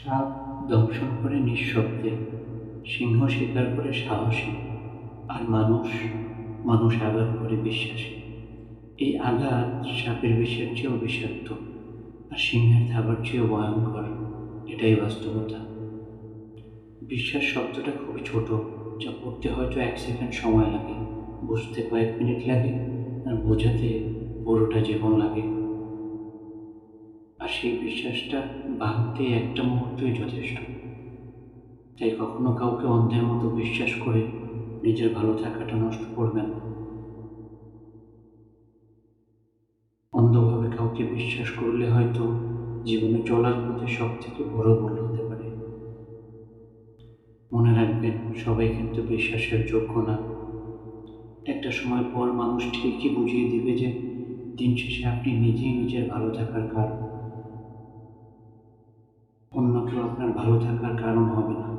সাপ দংশন করে নিঃশব্দে, সিংহ শিকার করে সাহসী, আর মানুষ আঘাত করে বিশ্বাসী। এই আঘাত সাপের বিষের চেয়েও বিষাক্ত, আর সিংহের থাবার চেয়েও ভয়ঙ্কর। এটাই বাস্তবতা। বিশ্বাস শব্দটা খুবই ছোট, যা পড়তে হয়তো 1 সেকেন্ড সময় লাগে, বুঝতে কয়েক মিনিট লাগে, আর বোঝাতে পুরোটা জীবন লাগে। আর সেই বিশ্বাসটা ভাঙতে একটা মুহূর্তই যথেষ্ট। তাই কখনো কাউকে অন্ধের মতো বিশ্বাস করে নিজের ভালো থাকাটা নষ্ট করবেন না। অন্ধভাবে কাউকে বিশ্বাস করলে হয়তো জীবনে চলার পথে সব থেকে বড় ভুল হতে পারে। মনে রাখবেন, সবাই কিন্তু বিশ্বাসের যোগ্য না। একটা সময় পর মানুষ ঠিকই বুঝিয়ে দিবে যে দিন শেষে আপনি নিজেই নিজের ভালো থাকার কারণ, অন্য কেউ আপনার ভালো থাকার কারণ হবে না।